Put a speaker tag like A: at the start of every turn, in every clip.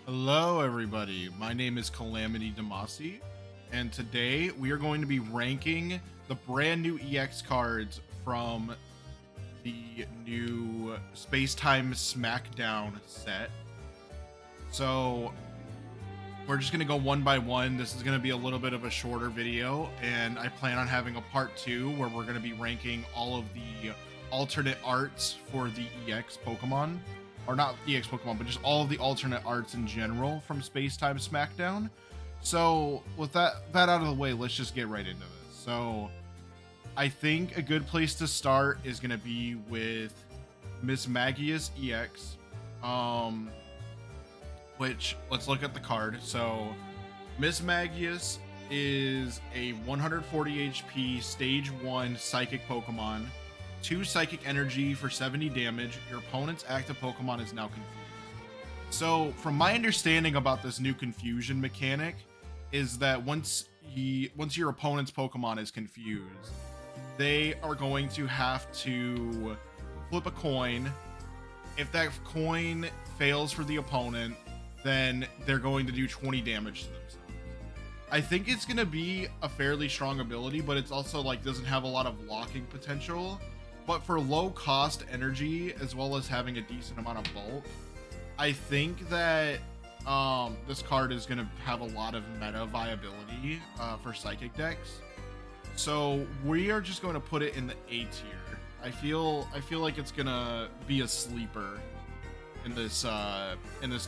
A: Hello, everybody. My name is Calamity Damasi, and today we are going to be ranking the brand new EX cards from the new Space-Time Smackdown set. So, we're just going to go one by one. This is going to be a little bit of a shorter video, and I plan on having a part 2 where we're going to be ranking all of the alternate arts for the EX Pokemon. Or not EX Pokemon, but just all of the alternate arts in general from Space-Time Smackdown. So with that out of the way, let's just get right into this. So I think a good place to start is going to be with Miss Magis EX. Which, let's look at the card. So Miss Magis is a 140 HP Stage 1 Psychic Pokemon. 2 Psychic Energy for 70 damage. Your opponent's active Pokemon is now confused. So, from my understanding about this new confusion mechanic, is that once your opponent's Pokemon is confused, they are going to have to flip a coin. If that coin fails for the opponent, then they're going to do 20 damage to themselves. I think it's going to be a fairly strong ability, but it's also like doesn't have a lot of locking potential. But for low cost energy, as well as having a decent amount of bulk, I think that this card is going to have a lot of meta viability for Psychic decks. So we are just going to put it in the A tier. I feel like it's going to be a sleeper in this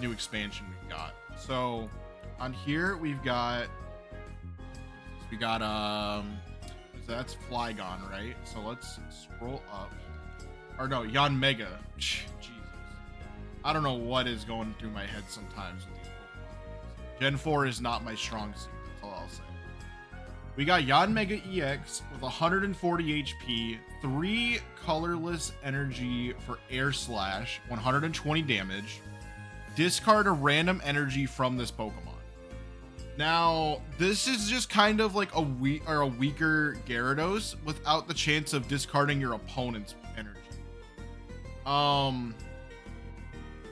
A: new expansion we've got. So on here we've got that's Flygon, right? So let's scroll up. Or no, Yanmega. Jesus. I don't know what is going through my head sometimes with these Pokemon. Gen 4 is not my strong suit, that's all I'll say. We got Yanmega EX with 140 HP, 3 colorless energy for Air Slash, 120 damage. Discard a random energy from this Pokemon. Now, this is just kind of like a weaker Gyarados without the chance of discarding your opponent's energy. And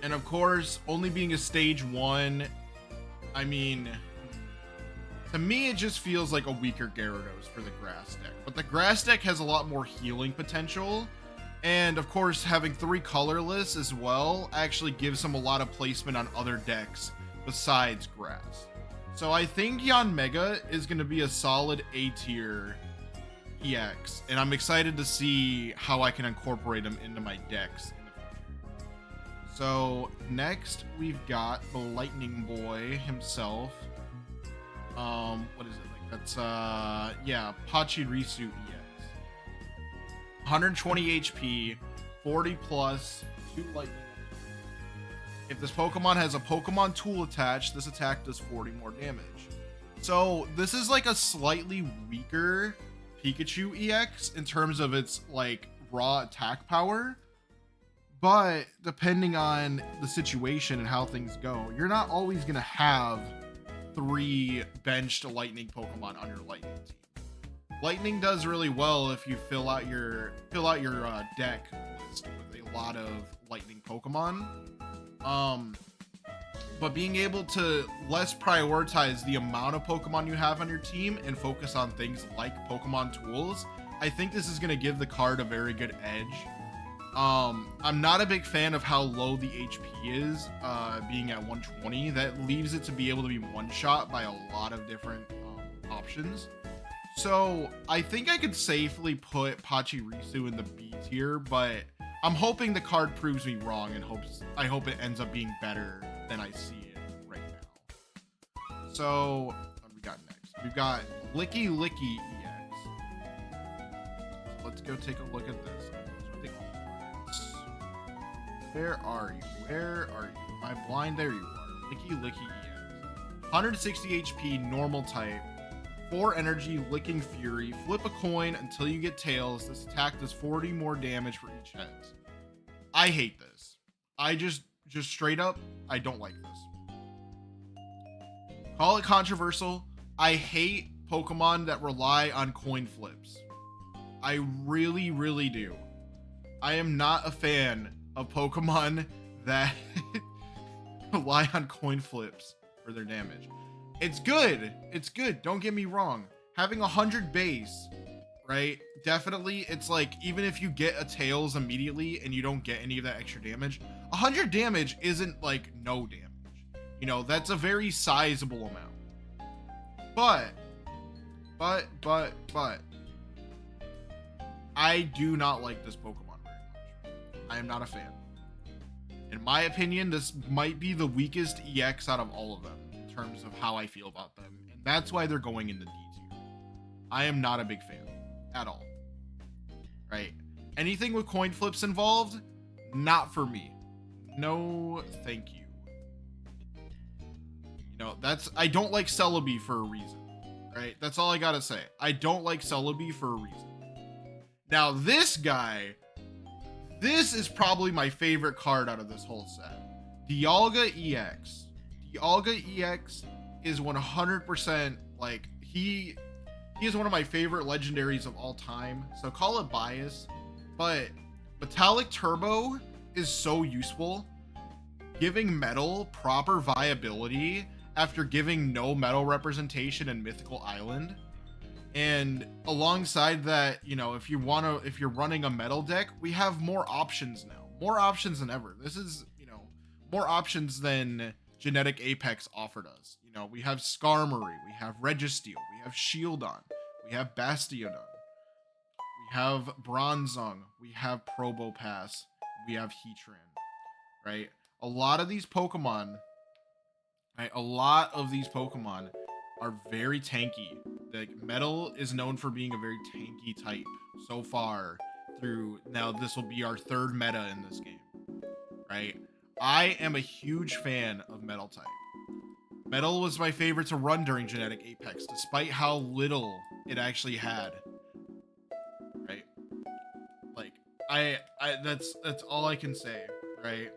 A: of course, only being a stage 1, I mean, to me it just feels like a weaker Gyarados for the grass deck. But the grass deck has a lot more healing potential. And of course, having 3 colorless as well actually gives him a lot of placement on other decks besides grass. So I think Yanmega is going to be a solid A tier EX, and I'm excited to see how I can incorporate him into my decks in the future. So next we've got the Lightning Boy himself. What is it? Like that's Pachirisu EX. 120 HP, 40 plus, 2 lightning. If this Pokemon has a Pokemon tool attached, this attack does 40 more damage. So this is like a slightly weaker Pikachu EX in terms of its like raw attack power. But depending on the situation and how things go, you're not always going to have 3 benched Lightning Pokemon on your Lightning team. Lightning does really well if you fill out your deck list with a lot of Lightning Pokemon. But being able to less prioritize the amount of Pokemon you have on your team and focus on things like Pokemon tools, I think this is going to give the card a very good edge. I'm not a big fan of how low the HP is, being at 120. That leaves it to be able to be one-shot by a lot of different options. So I think I could safely put Pachirisu in the B tier, but I'm hoping the card proves me wrong and I hope it ends up being better than I see it right now. So, what do we got next? We've got Licky EX. So let's go take a look at this. Where are you? Where are you? Am I blind? There you are. Licky EX. 160 HP, normal type. 4 energy, Licking Fury. Flip a coin until you get tails. This attack does 40 more damage for each head. I hate this. I just straight up, I don't like this. Call it controversial. I hate Pokemon that rely on coin flips. I really, really do. I am not a fan of Pokemon that rely on coin flips for their damage. It's good. It's good. Don't get me wrong. Having 100 base, right? Definitely, it's like, even if you get a tails immediately and you don't get any of that extra damage, 100 damage isn't like no damage. You know, that's a very sizable amount. But, I do not like this Pokemon very much. I am not a fan. In my opinion, this might be the weakest EX out of all of them in terms of how I feel about them. And that's why they're going in the D tier. I am not a big fan at all. Right? Anything with coin flips involved, not for me. No, thank you. You know, I don't like Celebi for a reason. Right? That's all I gotta say. I don't like Celebi for a reason. Now, this guy, this is probably my favorite card out of this whole set. Dialga EX. Dialga EX is 100% like, he is one of my favorite legendaries of all time. So call it bias, but Metallic Turbo is so useful. Giving metal proper viability after giving no metal representation in Mythical Island. And alongside that, you know, if you're running a metal deck, we have more options now. More options than ever. This is, you know, more options than Genetic Apex offered us. You know, we have Skarmory, we have Registeel, we have Shieldon, we have Bastiodon, we have Bronzong, we have Probopass, we have Heatran, right? A lot of these Pokemon are very tanky. Like, metal is known for being a very tanky type so far through. Now this will be our third meta in this game, right? I am a huge fan of metal type. Metal was my favorite to run during Genetic Apex, despite how little it actually had. Right? Like, that's all I can say, right?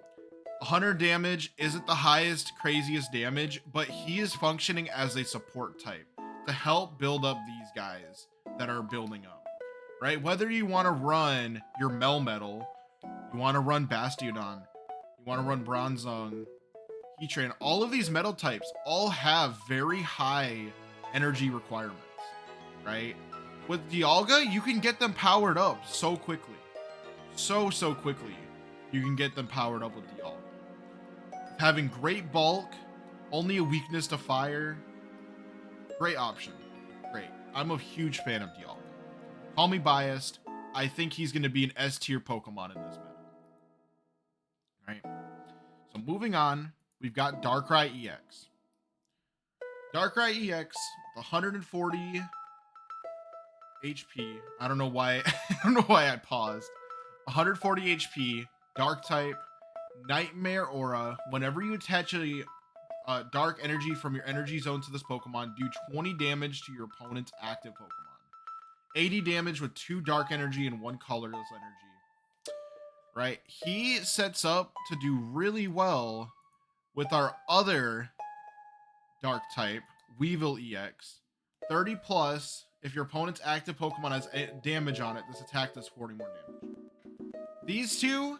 A: 100 damage isn't the highest, craziest damage, but he is functioning as a support type to help build up these guys that are building up, right? Whether you want to run your Melmetal, you want to run Bastiodon, you want to run Bronzong, Heatran, all of these metal types all have very high energy requirements, right? With Dialga, you can get them powered up so quickly. So quickly, you can get them powered up with Dialga. Having great bulk, only a weakness to fire. Great option. Great. I'm a huge fan of Dialga. Call me biased. I think he's going to be an S tier Pokemon in this meta. Right. So moving on, we've got Darkrai EX. Darkrai EX, 140 HP. I don't know why. I paused. 140 HP, Dark type. Nightmare Aura. Whenever you attach a dark energy from your energy zone to this Pokemon, do 20 damage to your opponent's active Pokemon. 80 damage with 2 dark energy and 1 colorless energy. Right? He sets up to do really well with our other dark type, Weevil EX. 30 plus. If your opponent's active Pokemon has damage on it, this attack does 40 more damage. These two,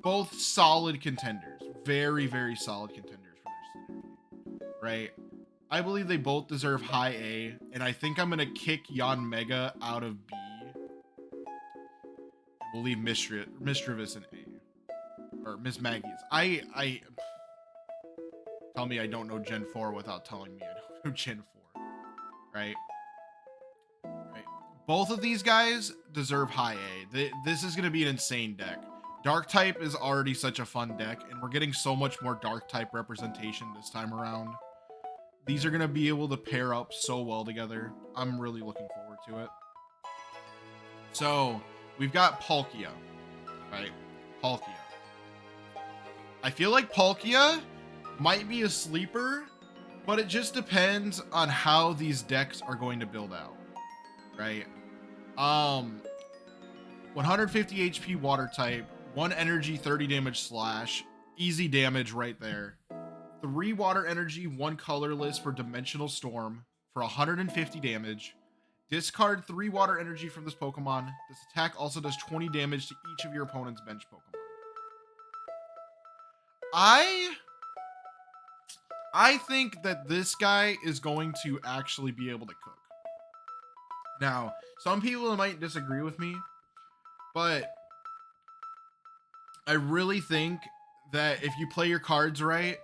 A: both solid contenders. Very solid contenders for their synergy. Right? I believe they both deserve high A, and I think I'm going to kick Yanmega out of B. I believe Mischievous in A. Or Miss Magis. I tell me I don't know Gen 4 without telling me I don't know Gen 4. Right? Both of these guys deserve high A. This is going to be an insane deck. Dark type is already such a fun deck, and we're getting so much more dark type representation this time around. These are going to be able to pair up so well together. I'm really looking forward to it. So, we've got Palkia, right? Palkia. I feel like Palkia might be a sleeper, but it just depends on how these decks are going to build out, right? 150 HP water type, 1 energy, 30 damage slash, easy damage right there. 3 water energy, 1 colorless for Dimensional Storm for 150 damage. Discard 3 water energy from this Pokemon. This attack also does 20 damage to each of your opponent's bench Pokemon. I think that this guy is going to actually be able to cook. Now, some people might disagree with me, but I really think that if you play your cards right,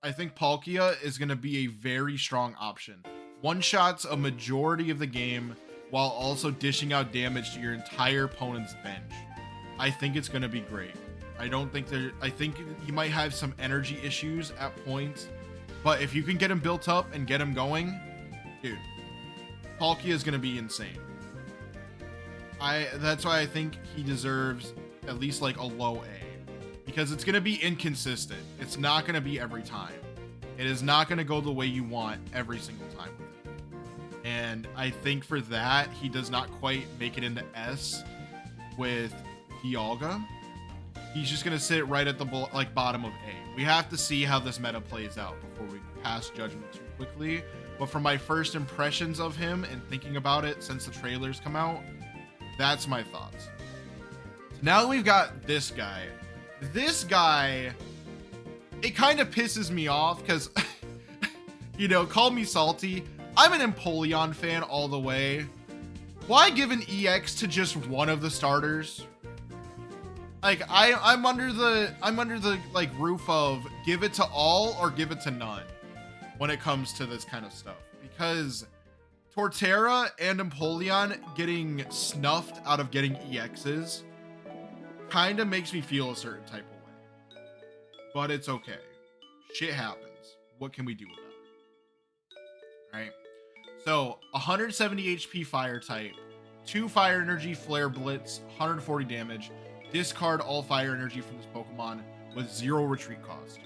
A: I think Palkia is going to be a very strong option. One-shots a majority of the game while also dishing out damage to your entire opponent's bench. I think it's going to be great. I think he might have some energy issues at points, but if you can get him built up and get him going, dude, Palkia is going to be insane. That's why I think he deserves at least like a low A, because it's going to be inconsistent. It's not going to be every time. It is not going to go the way you want every single time with it. And I think for that, he does not quite make it into S with Dialga. He's just going to sit right at the bottom of A. We have to see how this meta plays out before we pass judgment too quickly. But from my first impressions of him and thinking about it since the trailers come out, that's my thoughts. So now that we've got this guy, it kind of pisses me off because, you know, call me salty. I'm an Empoleon fan all the way. Why give an EX to just one of the starters? Like I'm under the like roof of give it to all or give it to none when it comes to this kind of stuff, because Torterra and Empoleon getting snuffed out of getting EXs kind of makes me feel a certain type of way, but it's okay. Shit happens. What can we do about it? All right. So 170 HP fire type, 2 fire energy flare blitz, 140 damage. Discard all fire energy from this Pokemon with 0 retreat cost.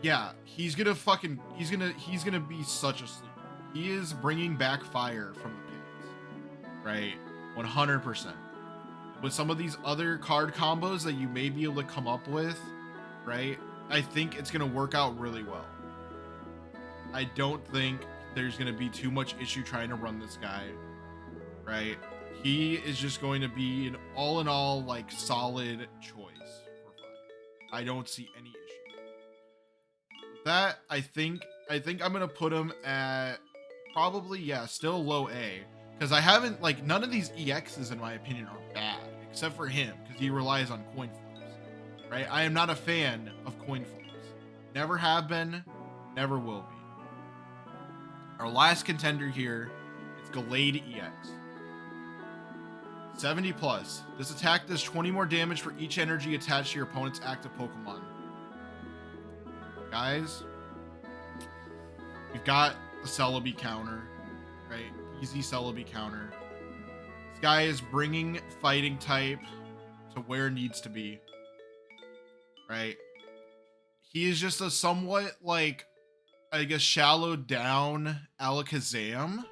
A: Yeah, he's gonna be such a sleeper. He is bringing back fire from the pits, right? 100%. With some of these other card combos that you may be able to come up with, right? I think it's gonna work out really well. I don't think there's gonna be too much issue trying to run this guy, right? He is just going to be an all in all like solid choice for fire. I don't see any issue. With that, I think I'm gonna put him at probably, yeah, still low A, because I haven't, like, none of these EXs in my opinion are bad except for him because he relies on coin flips, right? I am not a fan of coin flips. Never have been, never will be. Our last contender here is Glade EX. 70 plus. This attack does 20 more damage for each energy attached to your opponent's active Pokemon. Guys, we've got a Celebi counter, right? Easy Celebi counter. This guy is bringing fighting type to where it needs to be, right? He is just a somewhat, like, I guess, shallowed down Alakazam,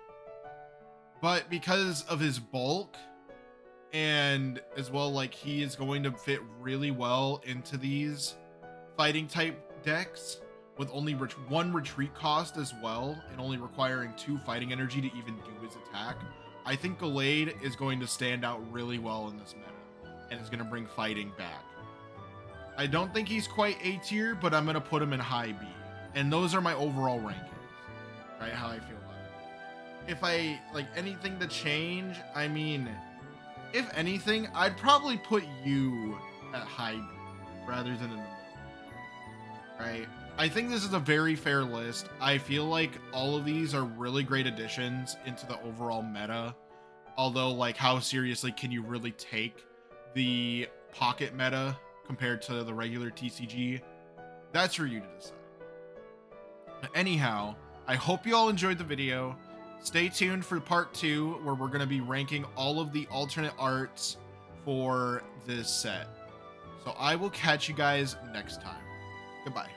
A: but because of his bulk, and as well, like, he is going to fit really well into these fighting type decks with only 1 retreat cost as well, and only requiring 2 fighting energy to even do his attack. I think Glade is going to stand out really well in this meta and is going to bring fighting back. I don't think he's quite A tier, but I'm going to put him in high B. And those are my overall rankings, right? How I feel about it. If I like anything to change, I mean, if anything, I'd probably put you at high B rather than in the middle, right? I think this is a very fair list. I feel like all of these are really great additions into the overall meta. Although, like, how seriously can you really take the Pocket meta compared to the regular TCG? That's for you to decide. Anyhow, I hope you all enjoyed the video. Stay tuned for part 2, where we're going to be ranking all of the alternate arts for this set. So I will catch you guys next time. Goodbye.